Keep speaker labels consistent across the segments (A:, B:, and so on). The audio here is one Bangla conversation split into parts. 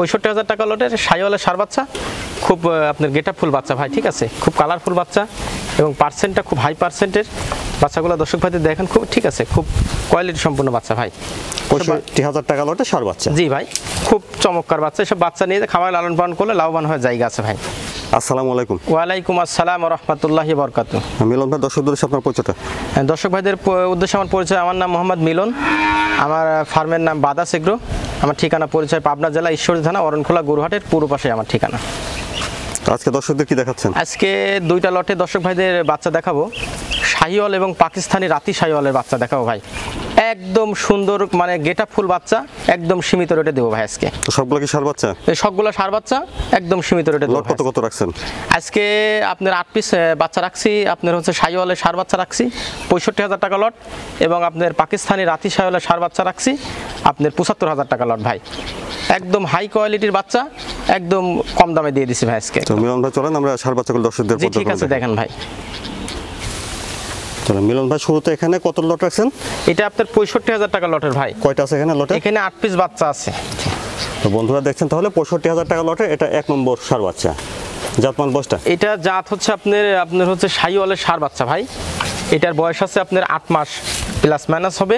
A: ৬৫,০০০ টাকা লটের শাহিওয়ালের সার বাচ্চা, খুব আপনার গেটআপ ফুল বাচ্চা ভাই, ঠিক আছে, খুব কালারফুল বাচ্চা এবং পার্সেন্টটা খুব হাই পার্সেন্টের বাচ্চাগুলো দর্শক ভাইদের দেখেন, খুব ঠিক আছে, খুব কোয়ালিটি সম্পূর্ণ বাচ্চা ভাই।
B: ৬৫,০০০ টাকা লটে সার বাচ্চা।
A: জি ভাই, খুব চমৎকার বাচ্চা। এসব বাচ্চা নিয়ে খামারে লালন পালন করলে লাভবান হওয়ার জায়গা আছে ভাই।
B: আসসালামু আলাইকুম।
A: ওয়ালাইকুম আসসালাম ওয়া রাহমাতুল্লাহি ওয়া বারাকাতুহু।
B: মিলন ভাই, দর্শকদের উদ্দেশ্যে আপনার পরিচয়টা।
A: দর্শক ভাইদের উদ্দেশ্যে আমার পরিচয়, আমার নাম মোহাম্মদ মিলন, আমার ফার্মের নাম বাদাস এগ্রো, আমার ঠিকানা পরিচয় পাবনা জেলা ঈশ্বরদী থানা অরণখোলা গরুহাটের পূর্ব পাশে আমার ঠিকানা।
B: আজকে দর্শকদের কি দেখাচ্ছেন?
A: আজকে দুইটা লটে দর্শক ভাইদের বাচ্চা দেখাবো, শাহিওয়াল এবং পাকিস্তানি রাতি শাহিওয়ালের বাচ্চা দেখাবো ভাই। একদম সুন্দর মানে গেটআপ ফুল বাচ্চা, একদম সীমিত রেটে দেবো ভাই আজকে।
B: সবগুলো কি সার বাচ্চা?
A: সবগুলো সার বাচ্চা, একদম সীমিত রেটে দেবো।
B: কত কত রাখছেন
A: আজকে? আপনার 8 পিস বাচ্চা রাখছি, আপনার হচ্ছে শাহিওয়ালের সার বাচ্চা রাখছি ৬৫,০০০ টাকা লট, এবং আপনার পাকিস্তানি রাতি শাহিওয়ালের সার বাচ্চা রাখছি আপনার ৭৫,০০০ টাকা লট ভাই। একদম হাই কোয়ালিটির বাচ্চা, একদম কম দামে দিয়ে দিছি ভাই আজকে।
B: তো মিলন ভাই চলেন আমরা সার বাচ্চাগুলো দর্শকদের
A: জি ঠিক আছে, দেখেন ভাই।
B: চলেন মিলন ভাই, শুরুতে এখানে কত লট রাখছেন?
A: এটা আপনার ৬৫,০০০ টাকা লটের ভাই।
B: কয়টা আছে এখানে লটে?
A: এখানে 8 পিস বাচ্চা আছে।
B: তো বন্ধুরা দেখছেন তাহলে ৬৫,০০০ টাকা লটে এটা 1 নম্বর সার বাচ্চা। জাতমান বয়সটা?
A: এটা জাত হচ্ছে আপনার হচ্ছে শাহিওয়ালের সার বাচ্চা ভাই। এটার বয়স আছে আপনার 8 মাস প্লাস মাইনাস হবে।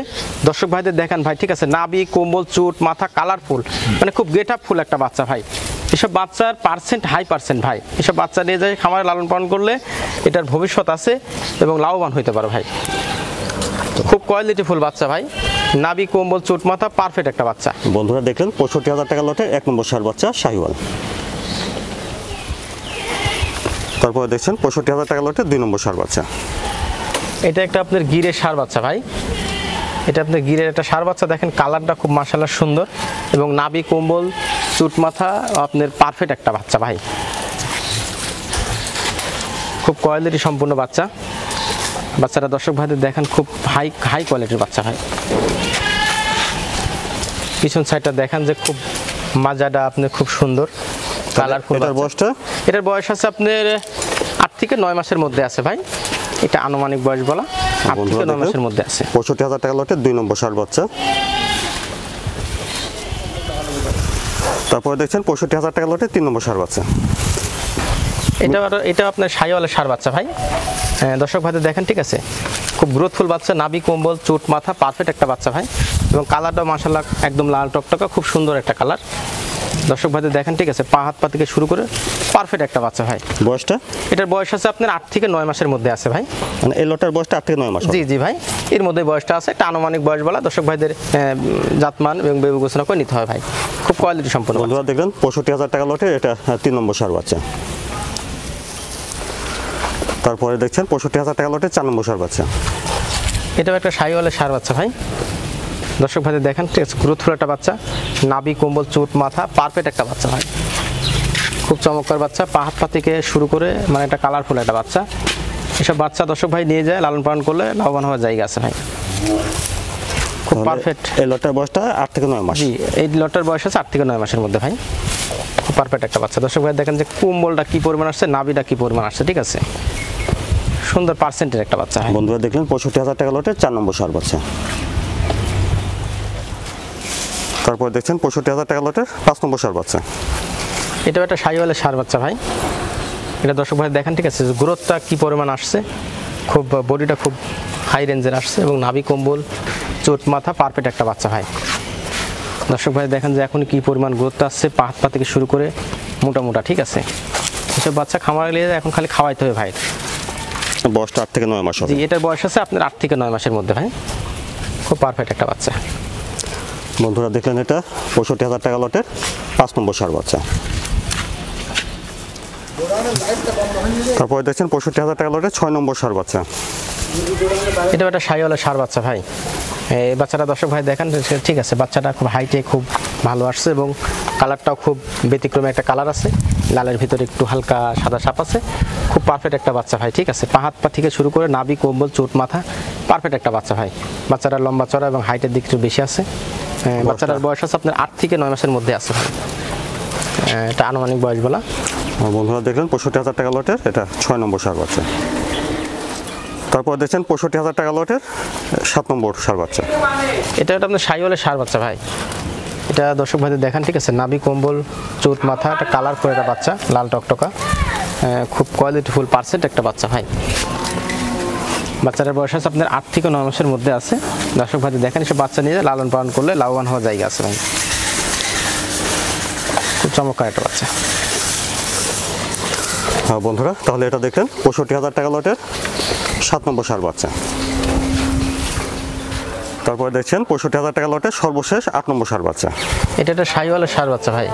A: দর্শক ভাইদের দেখান ভাই, ঠিক আছে, নাভি, কোমল, চুট, মাথা কালারফুল, মানে খুব গেটআপ ফুল একটা বাচ্চা ভাই। এসব বাচ্চার পার্সেন্ট হাই পার্সেন্ট ভাই। এসব বাচ্চা নিয়ে যায় খামারে লালন পালন করলে এটার ভবিষ্যৎ আছে এবং লাভবান হইতে পারে ভাই। খুব কোয়ালিটি ফুল বাচ্চা ভাই, নাভি, কোমল, চুট, মাথা পারফেক্ট একটা বাচ্চা।
B: বন্ধুরা দেখলেন ৬৫,০০০ টাকা লটে 1 নম্বর সার বাচ্চা শাহিওয়াল। তারপরে দেখছেন ৬৫,০০০ টাকা লটে 2 নম্বর সার বাচ্চা।
A: এটা একটা আপনার গিরের সার বাচ্চা ভাই। এটা আপনার গিরের একটা সার বাচ্চা, দেখেন কালারটা খুব মাশাআল্লাহ সুন্দর, এবং নাভি, কম্বল, চুট, মাথা আপনার পারফেক্ট একটা বাচ্চা ভাই। খুব কোয়ালিটি সম্পূর্ণ বাচ্চা। বাচ্চারা দর্শক ভাইদের দেখেন, খুব হাই কোয়ালিটির বাচ্চা ভাই। পিছন সাইডটা দেখেন যে খুব মাজাটা আপনার খুব সুন্দর কালারফুল।
B: এটার বয়সটা?
A: এটার বয়স আছে আপনার 8 থেকে 9 মাসের মধ্যে আছে ভাই। এটা আনুমানিক বয়স বলা 8 থেকে 9 মাসের মধ্যে আছে।
B: ৬৫,০০০ টাকা লটে 2 নম্বর সার বাচ্চা। তারপরে দেখছেন ৬৫,০০০ টাকা লটে 3 নম্বর সার বাচ্চা।
A: এটা আপনার শাহিওয়ালের সার বাচ্চা ভাই। দর্শক ভাইদের দেখেন, ঠিক আছে, খুব গ্রোথফুল বাচ্চা, নাভি, কম্বল, চুট, মাথা পারফেক্ট একটা বাচ্চা ভাই, এবং কালারটা মাশাআল্লাহ একদম লাল টকটকা, খুব সুন্দর একটা কালার। দর্শক ভাইদের দেখেন, ঠিক আছে, পা হাত পা থেকে শুরু করে পারফেক্ট একটা বাচ্চা ভাই।
B: বয়সটা?
A: এটার বয়স আছে আপনার 8 থেকে 9 মাসের মধ্যে আছে ভাই।
B: মানে এই লটের বয়সটা 8 থেকে 9 মাস?
A: জি জি ভাই, এর মধ্যে বয়সটা আছে। একটা আনুমানিক বয়স বলা, দর্শক ভাইদের জাতমান এবং বিবেচনা করে নিতে হয় ভাই। খুব কোয়ালিটি সম্পন্ন।
B: বন্ধুরা দেখলেন ৬৫,০০০ টাকা লটে এটা 3 নম্বর সার বাচ্চা। তারপরে দেখছেন ৬৫,০০০ টাকা লটে 4 নম্বর সার বাচ্চা।
A: এটাও একটা শাহিওয়ালের সার বাচ্চা ভাই। দর্শক ভাইদের দেখেন, গ্রোথফুল একটা বাচ্চা, নাভি, কম্বল, চুট, মাথা পারফেক্ট একটা বাচ্চা ভাই। খুব চমৎকার বাচ্চা, পা হাত পা থেকে শুরু করে মানে একটা কালারফুল একটা বাচ্চা। এসব বাচ্চা দর্শক ভাই নিয়ে যায় লালন পালন করলে লাভবান হওয়ার জায়গা আছে ভাই। খুব পারফেক্ট।
B: এই লটের বয়সটা 8 থেকে 9 মাস?
A: জি, এই লটের বয়স আছে 8 থেকে 9 মাসের মধ্যে ভাই। খুব পারফেক্ট একটা বাচ্চা। দর্শক ভাই দেখেন যে কম্বলটা কি পরিমাণ আসছে, নাভিটা কি পরিমাণ আসছে, ঠিক আছে, সুন্দর পার্সেন্টের একটা বাচ্চা।
B: বন্ধুরা দেখলেন ৬৫,০০০ টাকা লটে 4 নম্বর সার বাচ্চা। তারপর দেখছেন ৬৫,০০০ টাকা লটের 5 নম্বর সার বাচ্চা।
A: এটাও একটা শাহিওয়ালের সার বাচ্চা ভাই। এটা দর্শক ভাই দেখেন, ঠিক আছে, গ্রোথটা কি পরিমাণ আসছে, খুব বডিটা খুব হাই রেঞ্জের আসছে, এবং নাভি, কম্বল, চোট, মাথা পারফেক্ট একটা বাচ্চা ভাই। দর্শক ভাই দেখেন যে এখন কি পরিমাণ গ্রোথটা আসছে, পা হাত পা থেকে শুরু করে মোটা, ঠিক আছে। এসব বাচ্চা খামারে নিয়ে এখন খালি খাওয়াইতে হবে ভাই।
B: বয়সটা 8 থেকে 9 মাস হবে?
A: জি, এটার বয়স আছে আপনার 8 থেকে 9 মাসের মধ্যে ভাই। খুব পারফেক্ট একটা বাচ্চা।
B: বন্ধুরা দেখলেন এটা ৬৫,০০০ টাকা লটের 5 নম্বর সার বাচ্চা। তারপরে দেখছেন ৬৫,০০০ টাকা লটের 6 নম্বর সার বাচ্চা।
A: এটাও একটা শাহিওয়ালের সার বাচ্চা ভাই। এই বাচ্চাটা দর্শক ভাই দেখেন, ঠিক আছে, বাচ্চাটা খুব হাইটে খুব ভালো আসছে, এবং কালারটাও খুব ব্যতিক্রমী একটা কালার আছে, লালের ভিতরে একটু হালকা সাদা ছাপ আছে। খুব পারফেক্ট একটা বাচ্চা ভাই, ঠিক আছে, পা হাত পা থেকে শুরু করে নাভি, কম্বল, চোট, মাথা পারফেক্ট একটা বাচ্চা ভাই। বাচ্চাটার লম্বা চড়া এবং হাইটের দিক একটু বেশি আছে। বাচ্চাটার বয়স আছে আপনার 8 থেকে 9 মাসের মধ্যে আছে ভাই। এটা আনুমানিক বয়স বলা।
B: বন্ধুরা দেখলেন ৬৫,০০০ টাকা লটের এটা 6 নম্বর সার বাচ্চা। তারপর দেখছেন ৬৫,০০০ টাকা লটের 7 নম্বর সার বাচ্চা।
A: এটা আপনার শাহিওয়ালের সার বাচ্চা ভাই। এটা দর্শক ভাইদের দেখান, ঠিক আছে, নাভি কম্বল চুট মাথা, একটা কালার করে একটা বাচ্চা, লাল টকটকা, খুব কোয়ালিটিফুল পার্সেন্ট একটা বাচ্চা ভাই। বাচ্চাটার বয়স আছে আপনার 8 থেকে 9 মাসের মধ্যে আছে। দর্শক ভাইদের দেখেন, এসব বাচ্চা নিয়ে লালন পালন করলে লাভবান হওয়ার জায়গা আছে ভাই। খুব চমৎকার একটা বাচ্চা।
B: হ্যাঁ বন্ধুরা, তাহলে এটা দেখলেন 65,000 টাকা লটের 7 নম্বর সার বাচ্চা। তারপরে দেখছেন 65,000 টাকা লটের সর্বশেষ 8 নম্বর সার বাচ্চা।
A: এটা একটা শাহিওয়ালের সার বাচ্চা ভাই।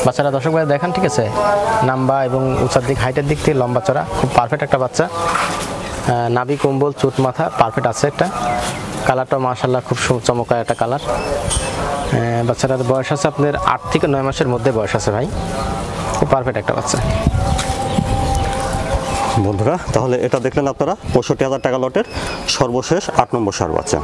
A: বাচ্চারা দর্শক ভাই দেখান, ঠিক আছে, লম্বা এবং উঁচার দিক, হাইটের দিক থেকে লম্বা চড়া, খুব পারফেক্ট একটা বাচ্চা। নাভি কম্বল চুট মাথা পারফেক্ট আছে একটা। কালারটা মাশাআল্লাহ খুব চমৎকার একটা কালার। বাচ্চাটার বয়স আছে আপনার 8 থেকে 9 মাসের মধ্যে বয়স আছে ভাই। খুব পারফেক্ট একটা বাচ্চা।
B: বন্ধুরা, তাহলে এটা দেখলেন আপনারা 65,000 টাকা লটের সর্বশেষ 8 নম্বর সার বাচ্চা।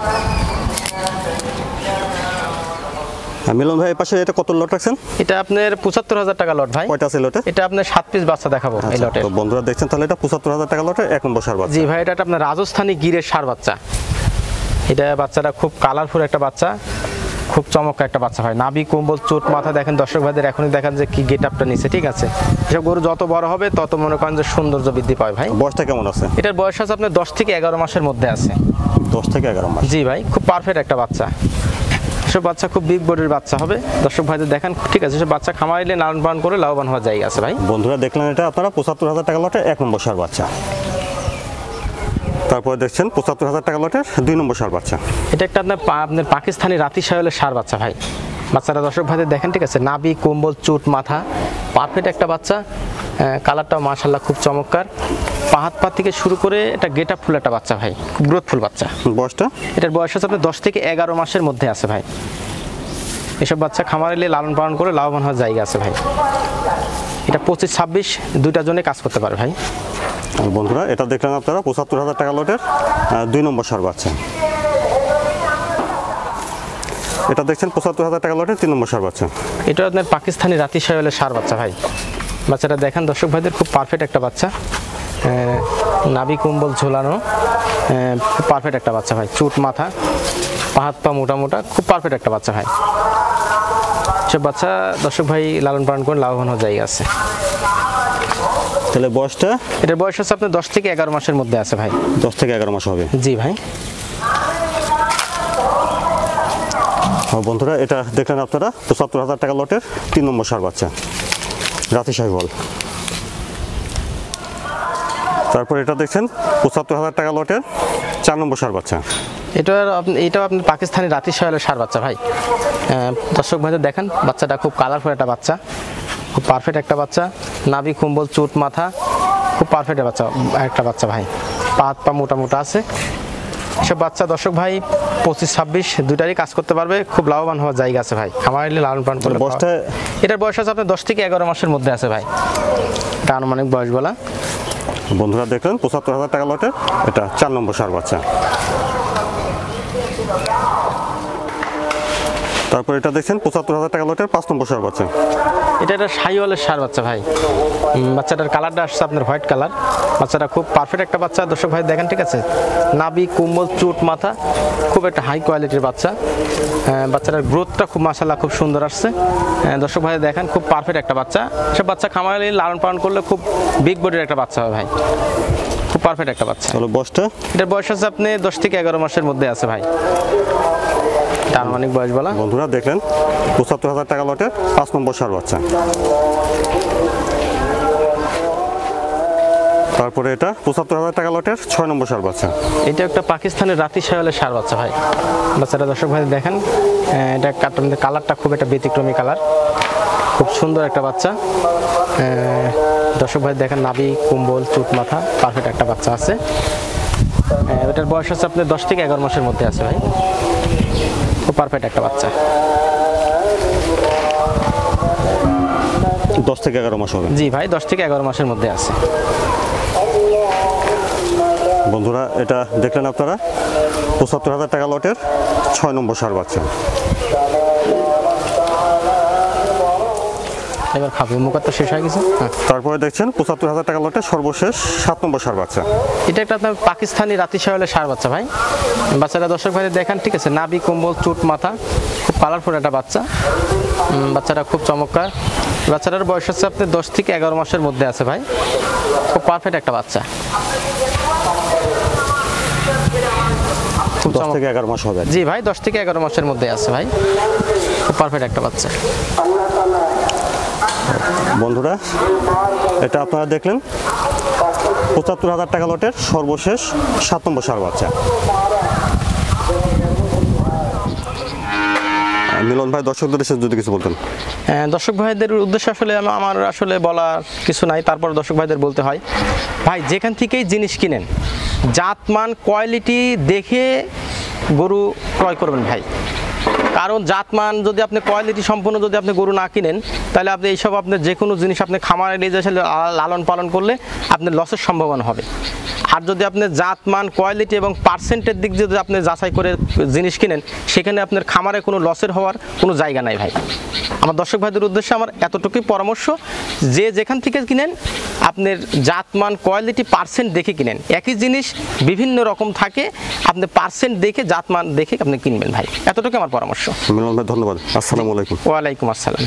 B: মিলন ভাই, এই পাশে এটা কত লট রাখছেন?
A: এটা আপনার 75,000 টাকা লট ভাই।
B: কয়টা আছে লটে?
A: এটা আপনার 7 পিস বাচ্চা দেখাবো এই লটে।
B: তো বন্ধুরা দেখছেন, তাহলে এটা 75,000 টাকা লটের 1 নম্বর সার বাচ্চা।
A: জি ভাই, এটা আপনার রাজস্থানী গিরের সার বাচ্চা। এটা বাচ্চাটা খুব কালারফুল একটা বাচ্চা, খুব চমৎকার একটা বাচ্চা ভাই। নাভি কম্বল চোট মাথা দেখেন দর্শক ভাইদের, এখনই দেখেন যে কি গেট আপটা নিচে, ঠিক আছে। এসব গরু যত বড় হবে তত মনে করেন যে সৌন্দর্য বৃদ্ধি পায় ভাই।
B: বয়সটা কেমন আছে?
A: এটার বয়স আছে আপনার 10 থেকে 11 মাসের মধ্যে আছে।
B: 10 থেকে 11 মাস।
A: জি ভাই, খুব পারফেক্ট একটা বাচ্চা। এসব বাচ্চা খুব বিগ বডির বাচ্চা হবে। দর্শক ভাইদের দেখেন, ঠিক আছে, এসব বাচ্চা খামারিলে লালন পালন করে লাভবান হওয়ার জায়গা আছে ভাই।
B: বন্ধুরা দেখলেন, এটা আপনারা 75,000 টাকা লটের 1 নম্বর সার বাচ্চা। তারপরে দেখছেন 75,000 টাকা লটের 2 নম্বর সার বাচ্চা।
A: এটা একটা আপনার পাকিস্তানি রাতি শাহিওয়ালের সার বাচ্চা ভাই। বাচ্চারা দর্শক ভাইদের দেখেন, ঠিক আছে, নাভি কম্বল চুট মাথা পারফেক্ট একটা বাচ্চা। কালারটাও মাশাআল্লাহ খুব চমৎকার। পাহাত পা থেকে শুরু করে এটা গেট আপ ফুল একটা বাচ্চা ভাই, গ্রোথফুল বাচ্চা।
B: বয়সটা?
A: এটার বয়স আছে আপনার 10 থেকে 11 মাসের মধ্যে আছে ভাই। এসব বাচ্চা খামারিলে লালন পালন করে লাভবান হওয়ার জায়গা আছে ভাই। এটা 25-26 দুইটা জনে কাজ করতে পারে ভাই।
B: আর বন্ধুরা, এটা দেখলেন আপনারা 75,000 টাকা লটের 2 নম্বর সার বাচ্চা। এটা দেখছেন 75,000 টাকা লটের 3 নম্বর সার বাচ্চা।
A: এটা আপনার পাকিস্তানি রাতি শাহিওয়ালের সার বাচ্চা ভাই। বাচ্চাটা দেখেন দর্শক ভাইদের, খুব পারফেক্ট একটা বাচ্চা। নাভি কম্বল ঝোলানো, খুব পারফেক্ট একটা বাচ্চা ভাই। চুট মাথা, পাহাত পা মোটা মোটা, খুব পারফেক্ট একটা বাচ্চা ভাই। সব বাচ্চা দর্শক ভাই লালন পালন করে লাভবান হওয়ার জায়গা আছে।
B: তাহলে বয়সটা?
A: এটার বয়স হচ্ছে আপনার 10 থেকে 11 মাসের মধ্যে আছে ভাই।
B: 10 থেকে 11 মাস হবে।
A: জি ভাই।
B: বন্ধুরা, এটা দেখলেন আপনারা 75,000 টাকা লটের 3 নম্বর সার বাচ্চা, রাতি শাহিওয়াল। তারপর এটা দেখছেন 75,000 টাকা লটের 4 নম্বর সার বাচ্চা।
A: এটাও আপনি পাকিস্তানি রাতি শাহিওয়ালের সার বাচ্চা ভাই। দর্শক ভাইদের দেখেন, বাচ্চাটা খুব কালারফুল একটা বাচ্চা, খুব পারফেক্ট একটা বাচ্চা। নাভি কম্বল চুট মাথা, খুব পারফেক্ট একটা বাচ্চা ভাই। পা হাত পা মোটা মোটা আছে। এসব বাচ্চা দর্শক ভাই 25-26 দুইটারই কাজ করতে পারবে, খুব লাভবান হওয়ার জায়গা আছে ভাই। খামারিলে লালন পালন করলে।
B: বয়সটা?
A: এটার বয়স আছে আপনার 10 থেকে 11 মাসের মধ্যে আছে ভাই। এটা আনুমানিক বয়স বলা।
B: বন্ধুরা দেখলেন 75,000 টাকা লটের এটা 4 নম্বর সার বাচ্চা। তারপর এটা দেখছেন 75,000 টাকা লটের 5 নম্বর সার বাচ্চা।
A: এটা একটা শাহিওয়ালের সার বাচ্চা ভাই। বাচ্চাটার কালারটা আসছে আপনার হোয়াইট কালার। বাচ্চাটা খুব পারফেক্ট একটা বাচ্চা। দর্শক ভাই দেখেন, ঠিক আছে, নাভি কম্বল চুট মাথা, খুব একটা হাই কোয়ালিটির বাচ্চা। বাচ্চাটার গ্রোথটা খুব মাশাআল্লাহ খুব সুন্দর আসছে। দর্শক ভাই দেখেন, খুব পারফেক্ট একটা বাচ্চা। সব বাচ্চা খামারে লালন পালন করলে খুব বিগ বডির একটা বাচ্চা হবে ভাই। খুব পারফেক্ট একটা বাচ্চা।
B: তাহলে বয়সটা?
A: এটার বয়স আছে আপনি 10 থেকে 11 মাসের মধ্যে আছে ভাই। এটা আনুমানিক বয়স বলা।
B: বন্ধুরা দেখলেন 75,000 টাকা লটের 5 নম্বর সার বাচ্চা। তারপরে এটা 75,000 টাকা লটের 6 নম্বর সার বাচ্চা।
A: এটা একটা পাকিস্তানের রাতি শাহিওয়ালের সার বাচ্চা ভাই। বাচ্চাটা দর্শক ভাই দেখেন, এটা কালারটা খুব একটা ব্যতিক্রমী কালার, খুব সুন্দর একটা বাচ্চা। দর্শক ভাই দেখেন, নাভি কম্বল চুট মাথা পারফেক্ট একটা বাচ্চা আছে। এটার বয়স হচ্ছে আপনার 10 থেকে 11 মাসের মধ্যে আছে ভাই। খুব পারফেক্ট একটা বাচ্চা।
B: 10 থেকে 11 মাস হবে।
A: জি ভাই, 10 থেকে 11 মাসের মধ্যে আছে।
B: বন্ধুরা, এটা দেখলেন আপনারা 75,000 টাকা লটের 6 নম্বর সার বাচ্চা।
A: এবার খাবো, মুখটা তো শেষ হয়ে গেছে।
B: তারপরে দেখছেন 75,000 টাকা লটের সর্বশেষ 7 নম্বর সার বাচ্চা।
A: এটা একটা আপনার পাকিস্তানি রাতি শাহিওয়ালের সার বাচ্চা ভাই। বাচ্চারা দর্শক ভাই দেখেন, ঠিক আছে, নাভি কম্বল চুট মাথা, খুব কালারফুল একটা বাচ্চা। বাচ্চাটা খুব চমৎকার। বাচ্চাটার বয়স হচ্ছে আপনার 10 থেকে 11 মাসের মধ্যে আছে ভাই, খুব পারফেক্ট একটা বাচ্চা। খুব
B: 10 থেকে 11 মাস হবে।
A: জি ভাই, 10 থেকে 11 মাসের মধ্যে আছে ভাই, খুব পারফেক্ট একটা বাচ্চা।
B: বন্ধুরা, এটা আপনারা দেখলেন 75,000 টাকা লটের সর্বশেষ 7 নম্বর সার বাচ্চা। মিলন ভাই, দর্শকদের এসে যদি কিছু বলতেন।
A: দর্শক ভাইদের উদ্দেশ্যে আসলে আমার আসলে বলার কিছু নাই, তারপর দর্শক ভাইদের বলতে হয় ভাই, যেখান থেকেই জিনিস কিনেন জাতমান কোয়ালিটি দেখে গরু ক্রয় করবেন ভাই। কারণ জাতমান যদি আপনি কোয়ালিটি সম্পূর্ণ যদি আপনি গরু না কিনেন, তাহলে আপনি এইসব আপনার যে কোনো জিনিস আপনি খামারে নিয়ে এসে লালন পালন করলে আপনার লসের সম্ভাবনা হবে। আর যদি আপনি জাতমান কোয়ালিটি এবং পার্সেন্টের দিক দিয়ে যদি আপনি যাচাই করে জিনিস কিনেন, সেখানে আপনার খামারে কোনো লসের হওয়ার কোনো জায়গা নাই ভাই। আমার দর্শক ভাইদের উদ্দেশ্যে আমার এতটুকুই পরামর্শ, যে যেখান থেকে কিনেন আপনার জাতমান কোয়ালিটি পার্সেন্ট দেখে কিনেন। একই জিনিস বিভিন্ন রকম থাকে, আপনি পার্সেন্ট দেখে জাতমান দেখে আপনি কিনবেন ভাই, এতটুকু আমার পরামর্শ।
B: মিলন ভাই, ধন্যবাদ। আসসালামু আলাইকুম।
A: ওয়ালাইকুম আসসালাম।